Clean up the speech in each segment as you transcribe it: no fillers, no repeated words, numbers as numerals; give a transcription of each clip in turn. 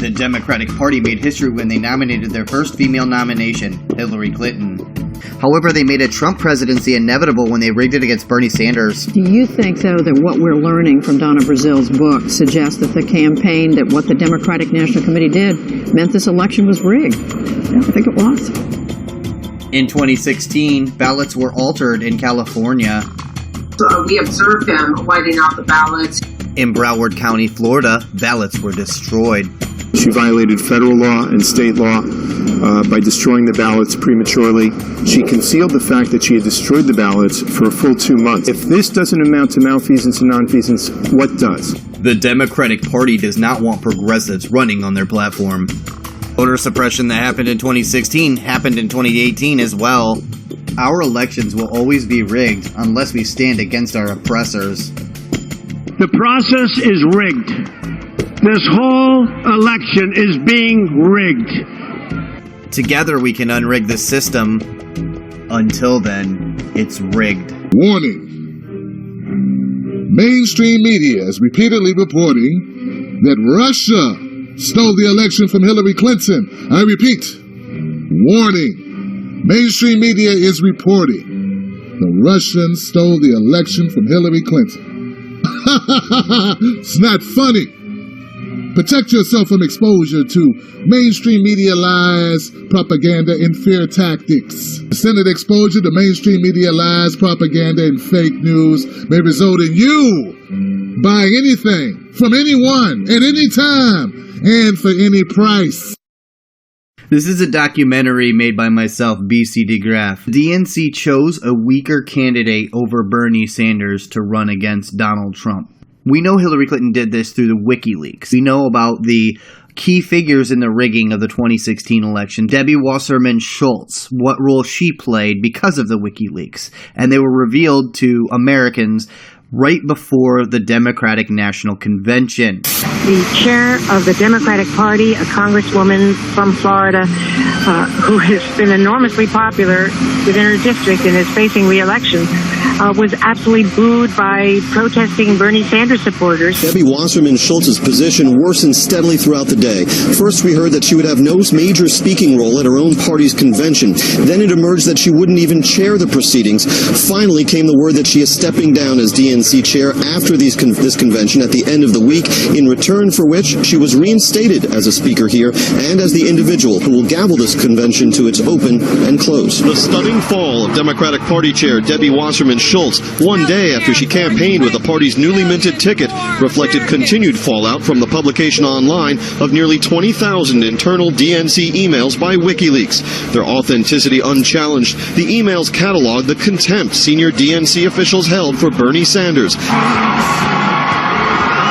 The Democratic Party made history when they nominated their first female nomination, Hillary Clinton. However, they made a Trump presidency inevitable when they rigged it against Bernie Sanders. Do you think, though, that what we're learning from Donna Brazil's book suggests that the campaign, that what the Democratic National Committee did, meant this election was rigged? Yeah, I think it was. In 2016, ballots were altered in California. We observed them whiting out the ballots. In Broward County, Florida, ballots were destroyed. She violated federal law and state law by destroying the ballots prematurely. She concealed the fact that she had destroyed the ballots for a full 2 months. If this doesn't amount to malfeasance and nonfeasance, what does? The Democratic Party does not want progressives running on their platform. Voter suppression that happened in 2016 happened in 2018 as well. Our elections will always be rigged unless we stand against our oppressors. The process is rigged. This whole election is being rigged. Together we can unrig the system. Until then, it's rigged. Warning. Mainstream media is repeatedly reporting that Russia stole the election from Hillary Clinton. I repeat, warning. Mainstream media is reporting the Russians stole the election from Hillary Clinton. It's not funny. Protect yourself from exposure to mainstream media lies, propaganda, and fear tactics. Extended exposure to mainstream media lies, propaganda, and fake news may result in you buying anything from anyone at any time and for any price. This is a documentary made by myself, BC DeGraff. DNC chose a weaker candidate over Bernie Sanders to run against Donald Trump. We know Hillary Clinton did this through the WikiLeaks. We know about the key figures in the rigging of the 2016 election. Debbie Wasserman Schultz, what role she played because of the WikiLeaks. And they were revealed to Americans right before the Democratic National Convention. The chair of the Democratic Party, a congresswoman from Florida, who has been enormously popular within her district and is facing re-election, was absolutely booed by protesting Bernie Sanders supporters. Debbie Wasserman Schultz's position worsened steadily throughout the day. First, we heard that she would have no major speaking role at her own party's convention. Then it emerged that she wouldn't even chair the proceedings. Finally came the word that she is stepping down as DNC chair after this convention at the end of the week, in return for which she was reinstated as a speaker here and as the individual who will gavel this convention to its open and close. The stunning fall of Democratic Party chair Debbie Wasserman Schultz, one day after she campaigned with the party's newly minted ticket, reflected continued fallout from the publication online of nearly 20,000 internal DNC emails by WikiLeaks. Their authenticity unchallenged, the emails catalog the contempt senior DNC officials held for Bernie Sanders,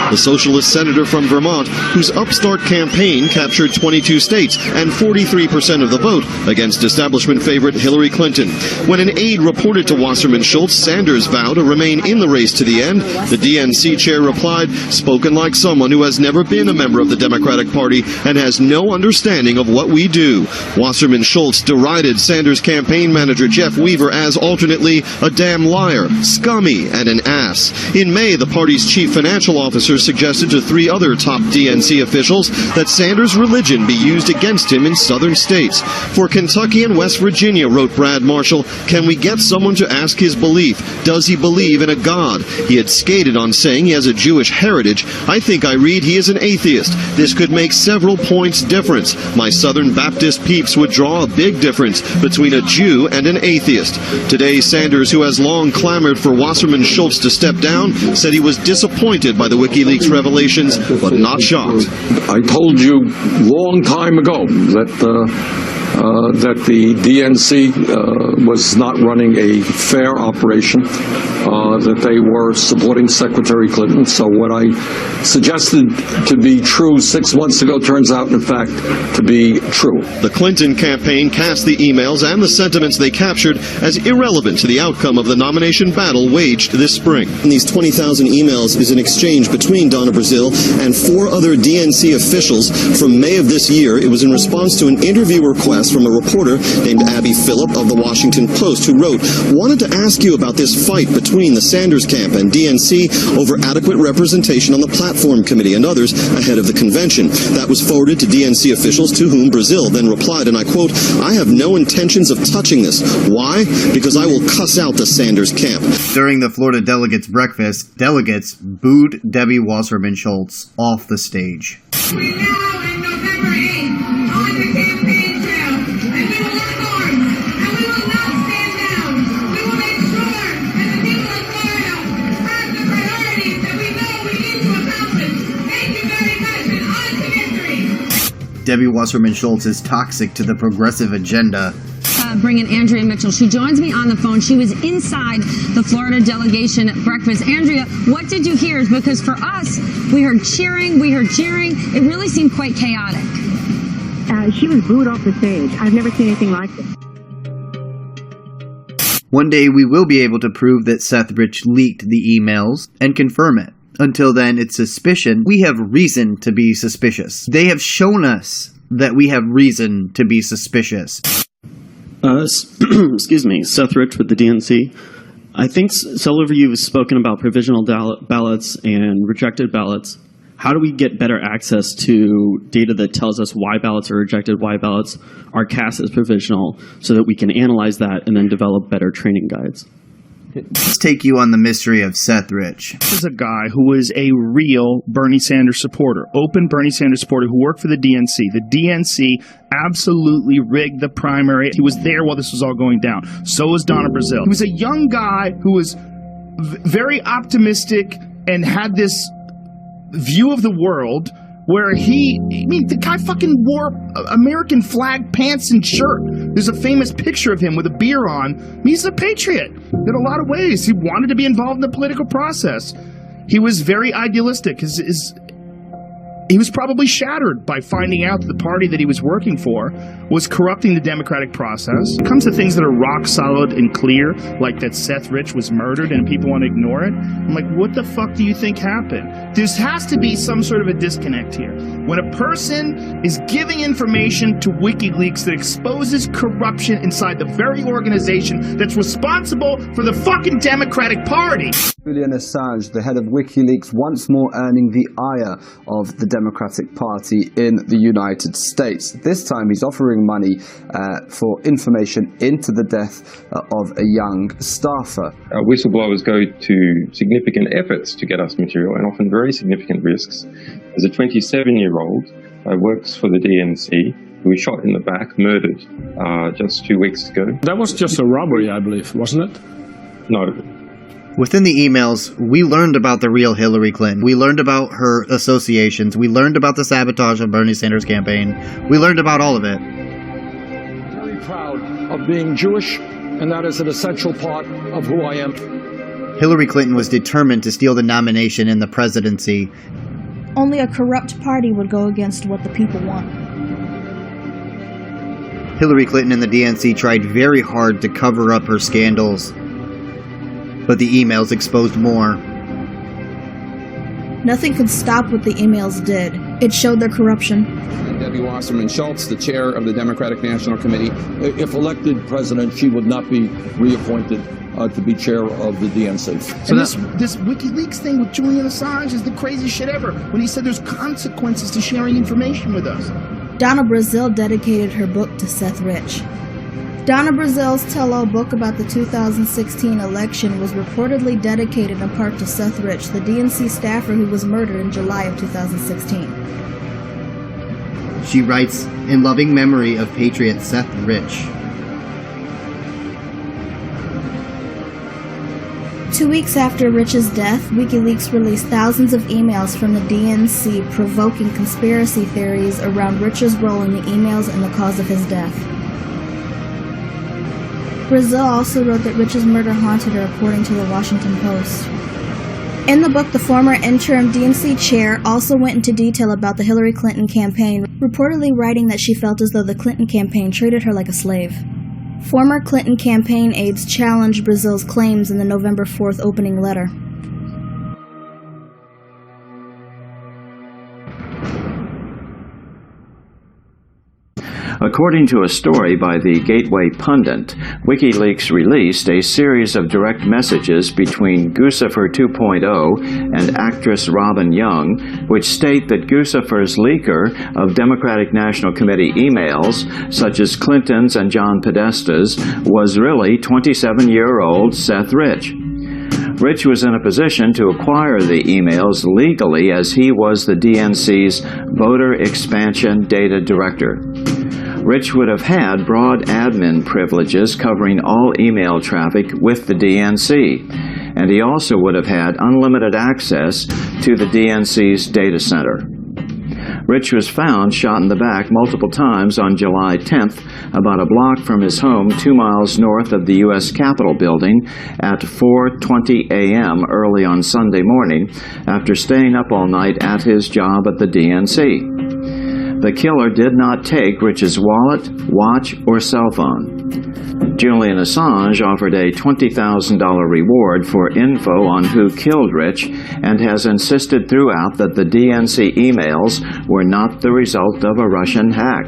the socialist senator from Vermont, whose upstart campaign captured 22 states and 43% of the vote against establishment favorite Hillary Clinton. When an aide reported to Wasserman Schultz Sanders' vow to remain in the race to the end, the DNC chair replied, spoken like someone who has never been a member of the Democratic Party and has no understanding of what we do. Wasserman Schultz derided Sanders' campaign manager Jeff Weaver as alternately a damn liar, scummy, and an ass. In May, the party's chief financial officer suggested to 3 other top DNC officials that Sanders' religion be used against him in southern states. For Kentucky and West Virginia, wrote Brad Marshall, can we get someone to ask his belief? Does he believe in a God? He had skated on saying he has a Jewish heritage. I think I read he is an atheist. This could make several points difference. My Southern Baptist peeps would draw a big difference between a Jew and an atheist. Today, Sanders, who has long clamored for Wasserman Schultz to step down, said he was disappointed by the WikiLeaks revelations, but not shocked. I told you long time ago that the DNC was not running a fair operation, that they were supporting Secretary Clinton. So what I suggested to be true 6 months ago turns out, in fact, to be true. The Clinton campaign cast the emails and the sentiments they captured as irrelevant to the outcome of the nomination battle waged this spring. And these 20,000 emails is an exchange between Donna Brazil and 4 other DNC officials from May of this year. It was in response to an interview request SMS from a reporter named Abby Phillip of the Washington Post, who wrote, "Wanted to ask you about this fight between the Sanders camp and DNC over adequate representation on the platform committee and others ahead of the convention." That was forwarded to DNC officials, to whom Brazil then replied, and I quote, "I have no intentions of touching this. Why? Because I will cuss out the Sanders camp." During the Florida delegates' breakfast, delegates booed Debbie Wasserman Schultz off the stage. Between now and November 8th, on the campaign trail, and we will lock arms, and we will not stand down. We will make sure that the people of Florida have the priorities that we know we need to accomplish. Thank you very much, and on to victory. Debbie Wasserman Schultz is toxic to the progressive agenda. Bring in Andrea Mitchell. She joins me on the phone. She was inside the Florida delegation breakfast. Andrea, what did you hear? Because for us, we heard cheering, we heard jeering. It really seemed quite chaotic. She was booed off the stage. I've never seen anything like this. One day we will be able to prove that Seth Rich leaked the emails and confirm it. Until then, it's suspicion. We have reason to be suspicious. They have shown us that we have reason to be suspicious. Excuse me, Seth Rich with the DNC. I think several of you have spoken about provisional ballots and rejected ballots. How do we get better access to data that tells us why ballots are rejected, why ballots are cast as provisional, so that we can analyze that and then develop better training guides? Let's take you on the mystery of Seth Rich. This is a guy who was a real Bernie Sanders supporter, open Bernie Sanders supporter who worked for the DNC. The DNC absolutely rigged the primary. He was there while this was all going down. So was Donna Brazile. He was a young guy who was very optimistic and had this view of the world where the guy fucking wore American flag pants and shirt. There's a famous picture of him with a beer on. He's a patriot in a lot of ways. He wanted to be involved in the political process. He was very idealistic. He was probably shattered by finding out that the party that he was working for was corrupting the democratic process. It comes to things that are rock solid and clear, like that Seth Rich was murdered and people want to ignore it. I'm like, what the fuck do you think happened? There has to be some sort of a disconnect here. When a person is giving information to WikiLeaks that exposes corruption inside the very organization that's responsible for the fucking Democratic Party. Julian Assange, the head of WikiLeaks, once more earning the ire of the Democratic Party in the United States. This time he's offering money for information into the death of a young staffer. Whistleblowers go to significant efforts to get us material and often very significant risks. As a 27-year-old works for the DNC, who was shot in the back, murdered just 2 weeks ago. That was just a robbery, I believe, wasn't it? No. Within the emails, we learned about the real Hillary Clinton. We learned about her associations. We learned about the sabotage of Bernie Sanders' campaign. We learned about all of it. Very proud of being Jewish, and that is an essential part of who I am. Hillary Clinton was determined to steal the nomination in the presidency. Only a corrupt party would go against what the people want. Hillary Clinton and the DNC tried very hard to cover up her scandals, but the emails exposed more. Nothing could stop what the emails did. It showed their corruption. Debbie Wasserman Schultz, the chair of the Democratic National Committee. If elected president, she would not be reappointed to be chair of the DNC. So this WikiLeaks thing with Julian Assange is the craziest shit ever, when he said there's consequences to sharing information with us. Donna Brazile dedicated her book to Seth Rich. Donna Brazile's tell-all book about the 2016 election was reportedly dedicated in part to Seth Rich, the DNC staffer who was murdered in July of 2016. She writes, "In loving memory of patriot Seth Rich." 2 weeks after Rich's death, WikiLeaks released thousands of emails from the DNC provoking conspiracy theories around Rich's role in the emails and the cause of his death. Brazile also wrote that Rich's murder haunted her, according to the Washington Post. In the book, the former interim DNC chair also went into detail about the Hillary Clinton campaign, reportedly writing that she felt as though the Clinton campaign treated her like a slave. Former Clinton campaign aides challenged Brazile's claims in the November 4th opening letter. According to a story by the Gateway Pundit, WikiLeaks released a series of direct messages between Guccifer 2.0 and actress Robin Young, which state that Guccifer's leaker of Democratic National Committee emails, such as Clinton's and John Podesta's, was really 27-year-old Seth Rich. Rich was in a position to acquire the emails legally as he was the DNC's Voter Expansion Data Director. Rich would have had broad admin privileges covering all email traffic with the DNC, and he also would have had unlimited access to the DNC's data center. Rich was found shot in the back multiple times on July 10th, about a block from his home 2 miles north of the U.S. Capitol building at 4:20 a.m. early on Sunday morning after staying up all night at his job at the DNC. The killer did not take Rich's wallet, watch, or cell phone. Julian Assange offered a $20,000 reward for info on who killed Rich and has insisted throughout that the DNC emails were not the result of a Russian hack.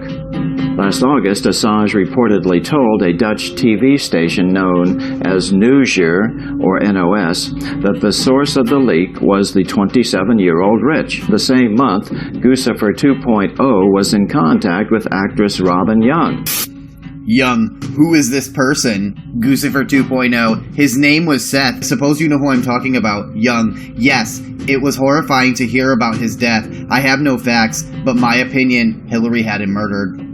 Last August, Assange reportedly told a Dutch TV station known as Nieuwsuur, or NOS, that the source of the leak was the 27-year-old Rich. The same month, Guccifer 2.0 was in contact with actress Robin Young. Young, who is this person? Guccifer 2.0. His name was Seth. Suppose you know who I'm talking about. Young. Yes, it was horrifying to hear about his death. I have no facts, but my opinion, Hillary had him murdered.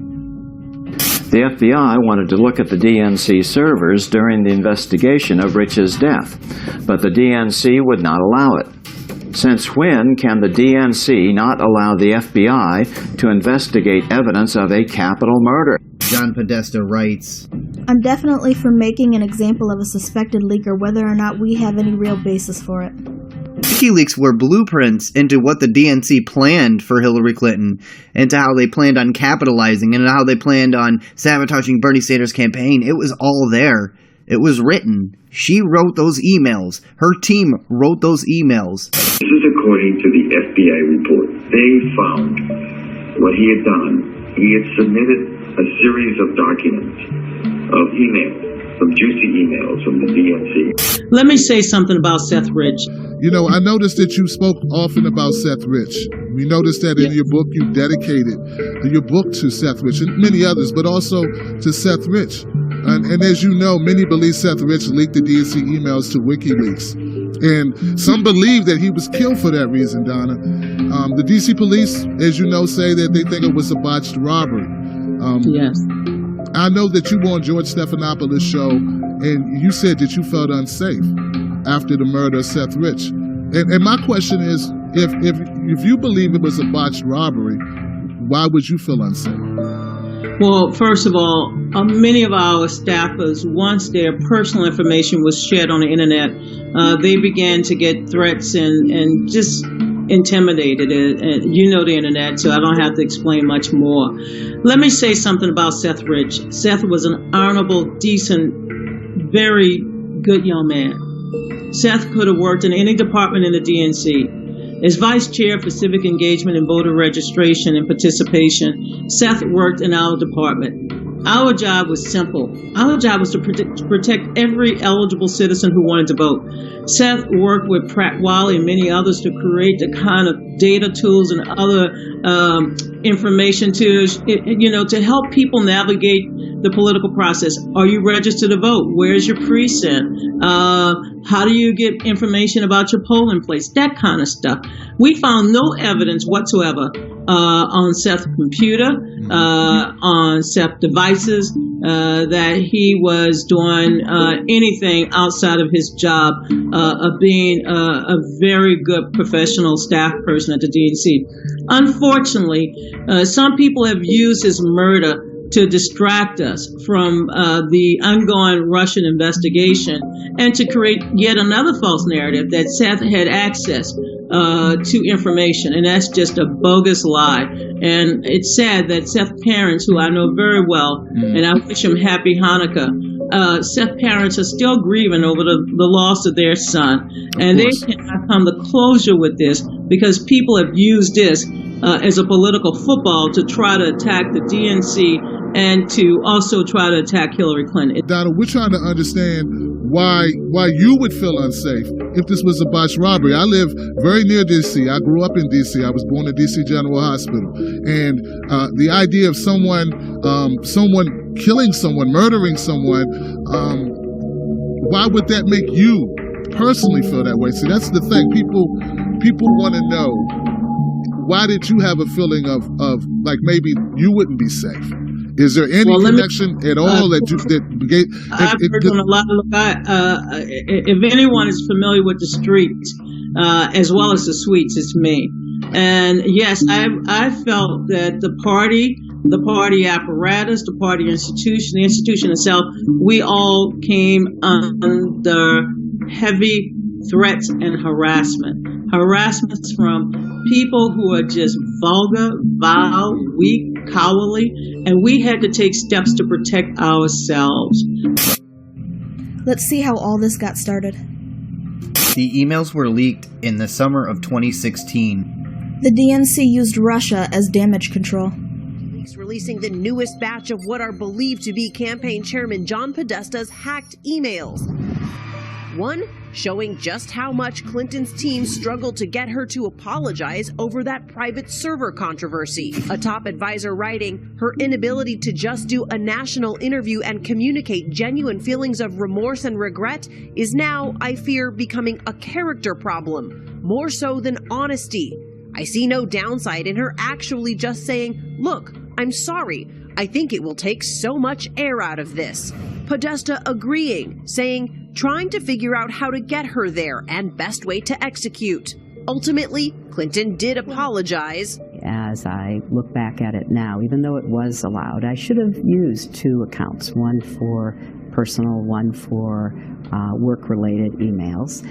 The FBI wanted to look at the DNC servers during the investigation of Rich's death, but the DNC would not allow it. Since when can the DNC not allow the FBI to investigate evidence of a capital murder? John Podesta writes, I'm definitely for making an example of a suspected leaker, whether or not we have any real basis for it. WikiLeaks were blueprints into what the DNC planned for Hillary Clinton, into how they planned on capitalizing, and how they planned on sabotaging Bernie Sanders' campaign. It was all there. It was written. She wrote those emails. Her team wrote those emails. This is according to the FBI report. They found what he had done. He had submitted a series of documents, of emails, some juicy emails from the DNC. Let me say something about Seth Rich. You know, I noticed that you spoke often about Seth Rich. We noticed that in your book you dedicated your book to Seth Rich and many others, but also to Seth Rich. And as you know, many believe Seth Rich leaked the DNC emails to WikiLeaks. And some believe that he was killed for that reason, Donna. The DC police, as you know, say that they think it was a botched robbery. Yes. I know that you were on George Stephanopoulos' show, and you said that you felt unsafe after the murder of Seth Rich. And my question is, if you believe it was a botched robbery, why would you feel unsafe? Well, first of all, many of our staffers, once their personal information was shared on the internet, they began to get threats and just intimidated. And you know the internet, so I don't have to explain much more. Let me say something about Seth Rich. Seth was an honorable, decent, very good young man. Seth could have worked in any department in the DNC. As vice chair for civic engagement and voter registration and participation, Seth worked in our department. Our job was simple. Our job was to protect every eligible citizen who wanted to vote. Seth worked with Pratt Wiley and many others to create the kind of data tools and other information to help people navigate the political process. Are you registered to vote? Where's your precinct? How do you get information about your polling place? That kind of stuff. We found no evidence whatsoever on Seth's computer, on Seth's devices, that he was doing anything outside of his job of being a very good professional staff person at the DNC. Unfortunately, some people have used his murder to distract us from the ongoing Russian investigation and to create yet another false narrative that Seth had access to information, and that's just a bogus lie. And it's sad that Seth's parents, who I know very well, and I wish him happy Hanukkah, Seth's parents are still grieving over the loss of their son, and they cannot come to closure with this because people have used this as a political football to try to attack the DNC and to also try to attack Hillary Clinton. Donald, we're trying to understand why you would feel unsafe if this was a botched robbery. I live very near D.C. I grew up in D.C. I was born at D.C. General Hospital. And the idea of someone killing someone, murdering someone, why would that make you personally feel that way? See, that's the thing. People want to know, why did you have a feeling of like maybe you wouldn't be safe? Is there any connection at all that I've heard on a lot of if anyone is familiar with the streets as well as the suites, it's me. And yes, I felt that the party apparatus, the party institution, the institution itself, we all came under heavy threats and harassments from people who are just vulgar, vile, weak, cowardly, and we had to take steps to protect ourselves. Let's see how all this got started. The emails were leaked in the summer of 2016. The DNC used Russia as damage control. Releasing the newest batch of what are believed to be campaign chairman John Podesta's hacked emails. One showing just how much Clinton's team struggled to get her to apologize over that private server controversy. A top advisor writing, her inability to just do a national interview and communicate genuine feelings of remorse and regret is now, I fear, becoming a character problem, more so than honesty. I see no downside in her actually just saying, look, I'm sorry. I think it will take so much air out of this. Podesta agreeing, saying, trying to figure out how to get her there and best way to execute. Ultimately, Clinton did apologize. As I look back at it now, even though it was allowed, I should have used two accounts, one for personal, one for work-related emails.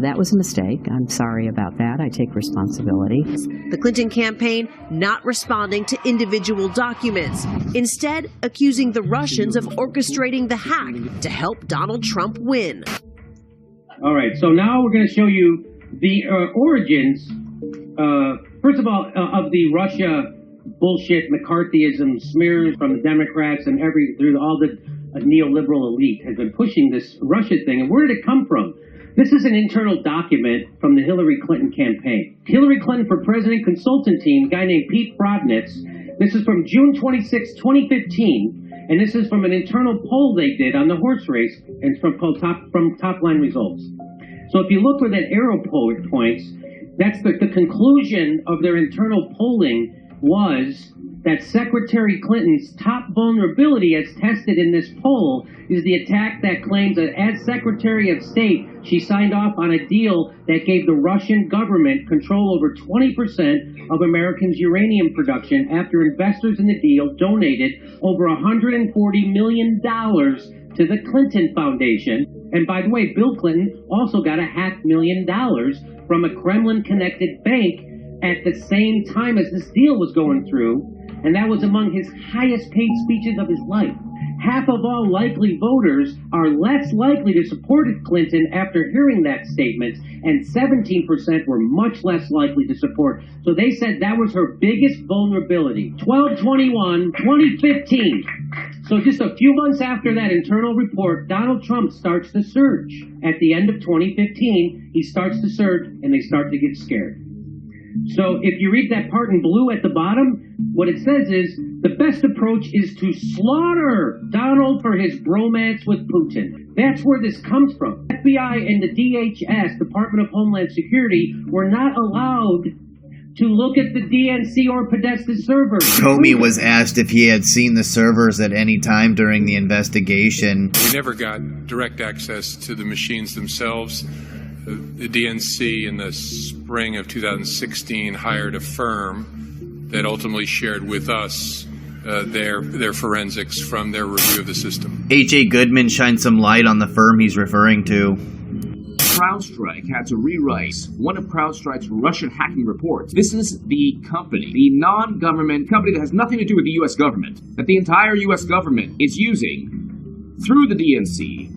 That was a mistake. I'm sorry about that. I take responsibility. The Clinton campaign not responding to individual documents, instead accusing the Russians of orchestrating the hack to help Donald Trump win. All right, so now we're going to show you the origins, first of all, of the Russia bullshit McCarthyism smears from the Democrats and through all the neoliberal elite has been pushing this Russia thing. And where did it come from? This is an internal document from the Hillary Clinton campaign. Hillary Clinton for President consultant team, a guy named Pete Brodnitz. This is from June 26, 2015, and this is from an internal poll they did on the horse race, and it's from top line results. So if you look where that arrow points, that's the conclusion of their internal polling was that Secretary Clinton's top vulnerability as tested in this poll is the attack that claims that as Secretary of State, she signed off on a deal that gave the Russian government control over 20% of Americans' uranium production after investors in the deal donated over $140 million to the Clinton Foundation. And by the way, Bill Clinton also got $500,000 from a Kremlin-connected bank at the same time as this deal was going through, and that was among his highest paid speeches of his life. Half of all likely voters are less likely to support Clinton after hearing that statement, and 17% were much less likely to support. So they said that was her biggest vulnerability. 12/21/2015. So just a few months after that internal report, Donald Trump starts the surge. At the end of 2015, he starts the surge, and they start to get scared. So if you read that part in blue at the bottom, what it says is, the best approach is to slaughter Donald for his bromance with Putin. That's where this comes from. FBI and the DHS, Department of Homeland Security, were not allowed to look at the DNC or Podesta servers. Comey was asked if he had seen the servers at any time during the investigation. We never got direct access to the machines themselves. The DNC in the spring of 2016 hired a firm that ultimately shared with us their forensics from their review of the system. H.A. Goodman shines some light on the firm he's referring to. CrowdStrike had to rewrite one of CrowdStrike's Russian hacking reports. This is the company, the non-government company that has nothing to do with the U.S. government, that the entire U.S. government is using through the DNC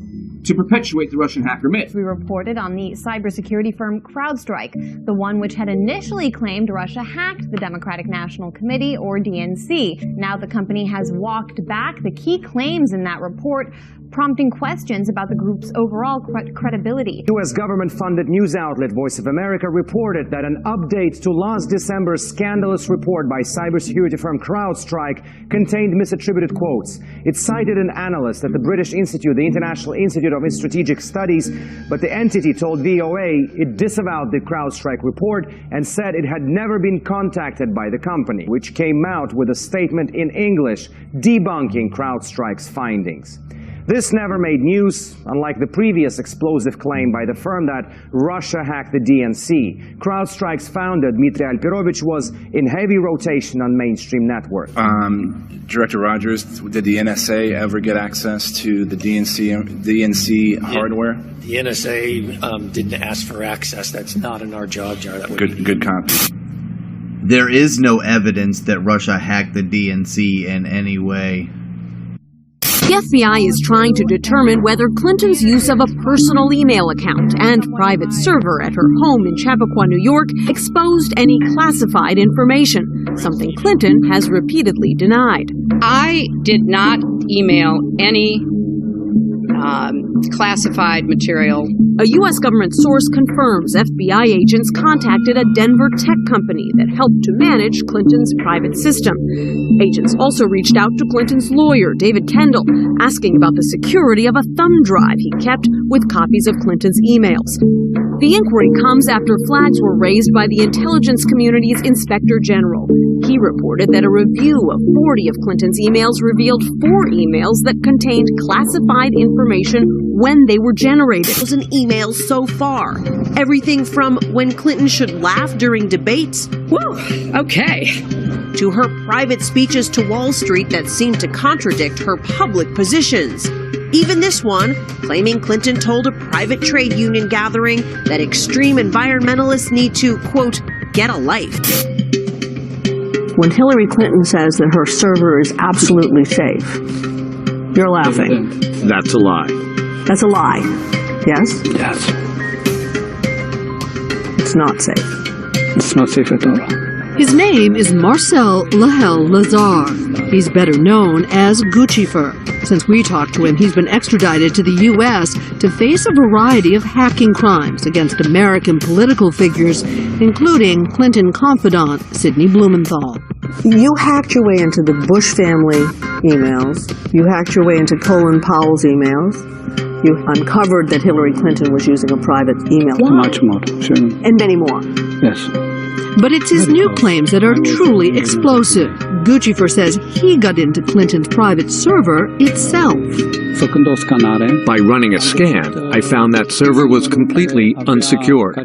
to perpetuate the Russian hacker myth. We reported on the cybersecurity firm CrowdStrike, the one which had initially claimed Russia hacked the Democratic National Committee, or DNC. Now the company has walked back the key claims in that report, prompting questions about the group's overall credibility. U.S. government-funded news outlet Voice of America reported that an update to last December's scandalous report by cybersecurity firm CrowdStrike contained misattributed quotes. It cited an analyst at the British Institute, the International Institute of Strategic Studies, but the entity told VOA it disavowed the CrowdStrike report and said it had never been contacted by the company, which came out with a statement in English debunking CrowdStrike's findings. This never made news, unlike the previous explosive claim by the firm that Russia hacked the DNC. CrowdStrike's founder, Dmitry Alperovich, was in heavy rotation on mainstream networks. Director Rogers, did the NSA ever get access to the DNC hardware? The NSA didn't ask for access. That's not in our job jar. That would Good copy. There is no evidence that Russia hacked the DNC in any way. The FBI is trying to determine whether Clinton's use of a personal email account and private server at her home in Chappaqua, New York, exposed any classified information, something Clinton has repeatedly denied. I did not email any classified material. A U.S. government source confirms FBI agents contacted a Denver tech company that helped to manage Clinton's private system. Agents also reached out to Clinton's lawyer, David Kendall, asking about the security of a thumb drive he kept with copies of Clinton's emails. The inquiry comes after flags were raised by the intelligence community's inspector general. He reported that a review of 40 of Clinton's emails revealed 4 emails that contained classified information when they were generated. An email so far. Everything from when Clinton should laugh during debates. Whoa, okay. To her private speeches to Wall Street that seemed to contradict her public positions. Even this one, claiming Clinton told a private trade union gathering that extreme environmentalists need to, quote, get a life. When Hillary Clinton says that her server is absolutely safe, you're laughing. That's a lie. That's a lie. Yes? Yes. It's not safe. It's not safe at all. His name is Marcel Lahel Lazar. He's better known as Guccifer. Since we talked to him, he's been extradited to the U.S. to face a variety of hacking crimes against American political figures, including Clinton confidant Sidney Blumenthal. You hacked your way into the Bush family emails. You hacked your way into Colin Powell's emails. You uncovered that Hillary Clinton was using a private email. Much more, sure. And many more. Yes. But it's his new claims that are truly explosive. Guccifer says he got into Clinton's private server itself. By running a scan, I found that server was completely unsecured. I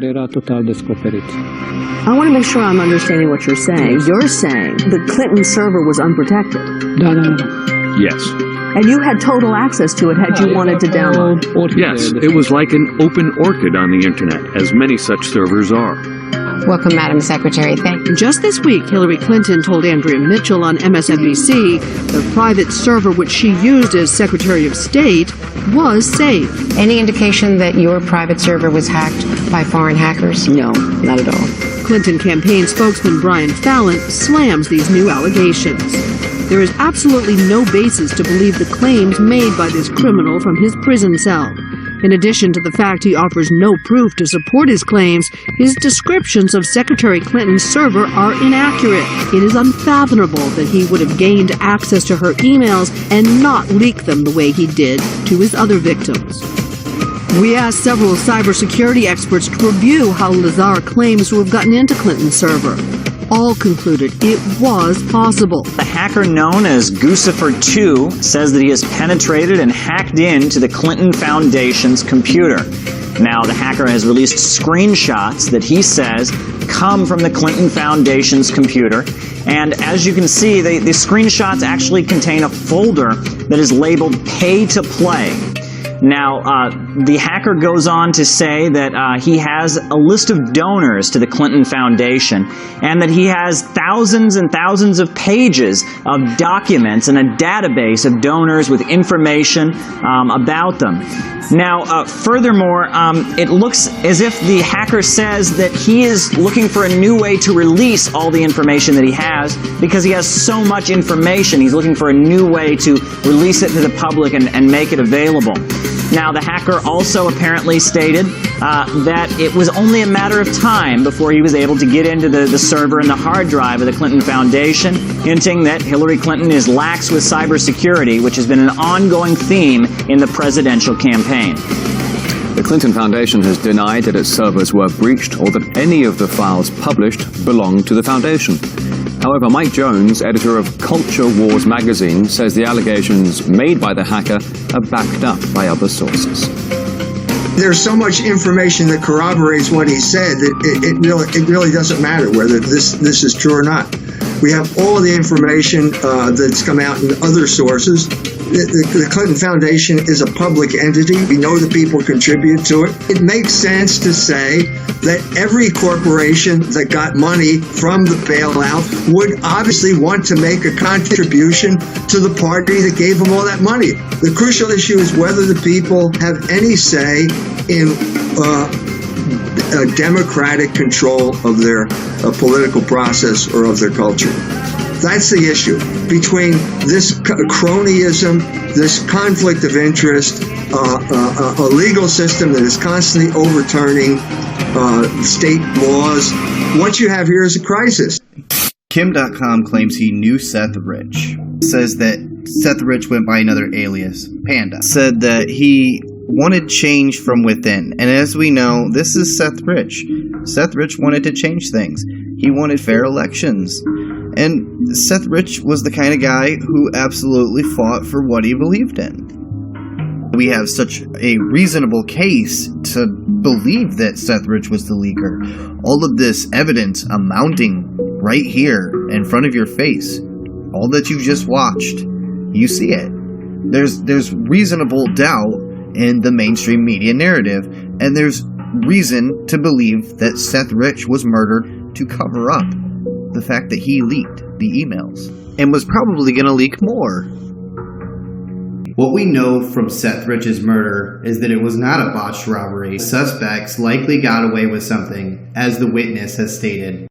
want to make sure I'm understanding what you're saying. You're saying the Clinton server was unprotected. Yes. And you had total access to it had you wanted to download. Yes, it was like an open orchid on the internet, as many such servers are. Welcome, Madam Secretary. Thank you. Just this week, Hillary Clinton told Andrea Mitchell on MSNBC the private server which she used as Secretary of State was safe. Any indication that your private server was hacked by foreign hackers? No, not at all. Clinton campaign spokesman Brian Fallon slams these new allegations. There is absolutely no basis to believe the claims made by this criminal from his prison cell. In addition to the fact he offers no proof to support his claims, his descriptions of Secretary Clinton's server are inaccurate. It is unfathomable that he would have gained access to her emails and not leak them the way he did to his other victims. We asked several cybersecurity experts to review how Lazar claims to have gotten into Clinton's server. All concluded it was possible. The hacker known as Guccifer2 says that he has penetrated and hacked into the Clinton Foundation's computer. Now, the hacker has released screenshots that he says come from the Clinton Foundation's computer. And as you can see, the screenshots actually contain a folder that is labeled Pay to Play. Now, the hacker goes on to say that he has a list of donors to the Clinton Foundation and that he has thousands and thousands of pages of documents and a database of donors with information about them. Now, furthermore, it looks as if the hacker says that he is looking for a new way to release all the information that he has because he has so much information. He's looking for a new way to release it to the public and make it available. Now, the hacker also apparently stated that it was only a matter of time before he was able to get into the server and the hard drive of the Clinton Foundation, hinting that Hillary Clinton is lax with cybersecurity, which has been an ongoing theme in the presidential campaign. The Clinton Foundation has denied that its servers were breached or that any of the files published belonged to the foundation. However, Mike Jones, editor of Culture Wars magazine, says the allegations made by the hacker are backed up by other sources. There's so much information that corroborates what he said that it really doesn't matter whether this is true or not. We have all the information that's come out in other sources. The Clinton Foundation is a public entity. We know the people contribute to it. It makes sense to say that every corporation that got money from the bailout would obviously want to make a contribution to the party that gave them all that money. The crucial issue is whether the people have any say in democratic control of their political process or of their culture. That's the issue. Between this cronyism, this conflict of interest, a legal system that is constantly overturning state laws, what you have here is a crisis. Kim.com claims he knew Seth Rich. Says that Seth Rich went by another alias, Panda. Said that he wanted change from within. And as we know, this is Seth Rich. Seth Rich wanted to change things. He wanted fair elections. And Seth Rich was the kind of guy who absolutely fought for what he believed in. We have such a reasonable case to believe that Seth Rich was the leaker. All of this evidence amounting right here in front of your face. All that you just watched, you see it. There's reasonable doubt in the mainstream media narrative, and there's reason to believe that Seth Rich was murdered to cover up the fact that he leaked the emails and was probably going to leak more. What we know from Seth Rich's murder is that it was not a botched robbery. Suspects likely got away with something, as the witness has stated.